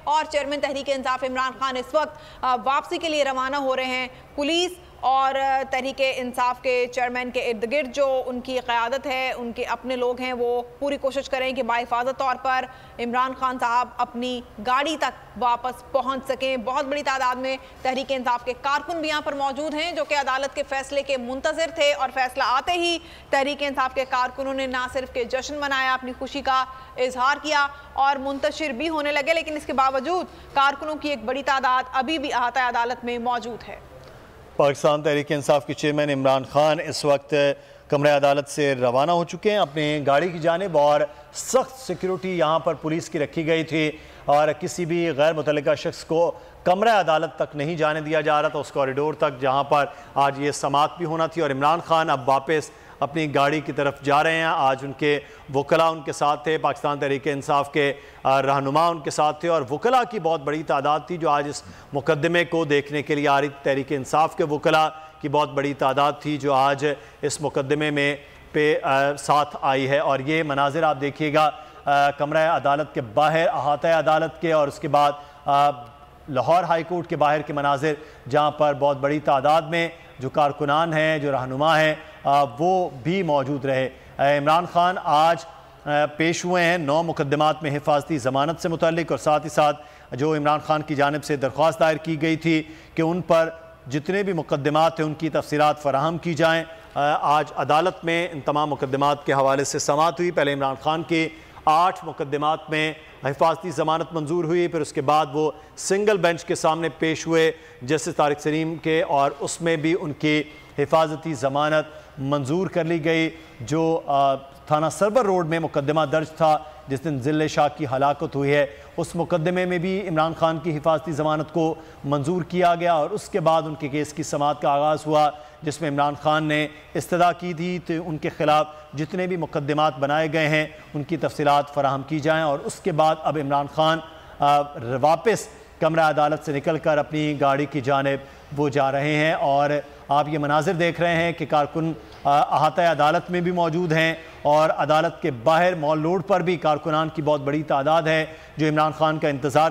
और चेयरमैन तहरीक इंसाफ इमरान खान इस वक्त वापसी के लिए रवाना हो रहे हैं। पुलिस और तहरीक इंसाफ के चेयरमैन के इर्द गिर्द जो उनकी क़यादत है, उनके अपने लोग हैं, वो पूरी कोशिश करें कि बाहिफाजत तौर पर इमरान खान साहब अपनी गाड़ी तक वापस पहुंच सकें। बहुत बड़ी तादाद में तहरीक इंसाफ के कारकुन भी यहाँ पर मौजूद हैं जो कि अदालत के फैसले के मुंतज़िर थे, और फैसला आते ही तहरीक इंसाफ के कारकुनों ने ना सिर्फ के जश्न मनाया, अपनी खुशी का इजहार किया और मुंतशिर भी होने लगे। लेकिन इसके बावजूद कारकुनों की एक बड़ी तादाद अभी भी अहाता अदालत में मौजूद है। पाकिस्तान तहरीक इंसाफ के चेयरमैन इमरान खान इस वक्त कमरे अदालत से रवाना हो चुके हैं अपनी गाड़ी की जानिब, और सख्त सिक्योरिटी यहाँ पर पुलिस की रखी गई थी और किसी भी गैर मुतल्लिका शख्स को कमरा अदालत तक नहीं जाने दिया जा रहा था, उस कॉरिडोर तक जहाँ पर आज ये समाअत भी होना थी। और इमरान खान अब वापस अपनी गाड़ी की तरफ जा रहे हैं। आज उनके वकला उनके साथ थे, पाकिस्तान तहरीक इंसाफ के रहनुमा उनके साथ थे, और वकला की बहुत बड़ी तादाद थी जो आज इस मुकदमे को देखने के लिए आ रही। तहरीक इंसाफ के वकला की बहुत बड़ी तादाद थी जो आज इस मुकदमे में साथ आई है। और ये मनाजिर आप देखिएगा कमरा अदालत के बाहर, अहाता अदालत के, और उसके बाद लाहौर हाई कोर्ट के बाहर के मनाजिर जहाँ पर बहुत बड़ी तादाद में जो कारकुनान हैं, जो रहनुमा हैं, वो भी मौजूद रहे। इमरान खान आज पेश हुए हैं 9 मुकदमात में हिफाजती ज़मानत से मुतल्लिक, और साथ ही साथ जो इमरान खान की जानिब से दरख्वास्त दायर की गई थी कि उन पर जितने भी मुकदमात हैं उनकी तफसीलात फराहम की जाएँ। आज अदालत में इन तमाम मुकदमात के हवाले से समाअत हुई। पहले इमरान खान के 8 मुकदमात में हिफाजती ज़मानत मंजूर हुई, फिर उसके बाद वो सिंगल बेंच के सामने पेश हुए जस्टिस तारिक सलीम के, और उसमें भी उनकी हिफाजती ज़मानत मंजूर कर ली गई। जो थाना सरवर रोड में मुकदमा दर्ज था जिस दिन जिले शाह की हलाकत हुई है, उस मुकदमे में भी इमरान खान की हिफाजती ज़मानत को मंजूर किया गया, और उसके बाद उनके केस की समाअत का आगाज़ हुआ जिसमें इमरान खान ने इस्तदा की थी तो उनके ख़िलाफ़ जितने भी मुकदमात बनाए गए हैं उनकी तफसीलात फ़राहम की जाएँ। और उसके बाद अब इमरान खान वापस कमरा अदालत से निकल कर अपनी गाड़ी की जानिब वो जा रहे हैं। और आप ये मनाजिर देख रहे हैं कि कारकुन अहाता अदालत में भी मौजूद हैं, और अदालत के बाहर मॉल रोड पर भी कारकुनान की बहुत बड़ी तादाद है जो इमरान खान का इंतज़ार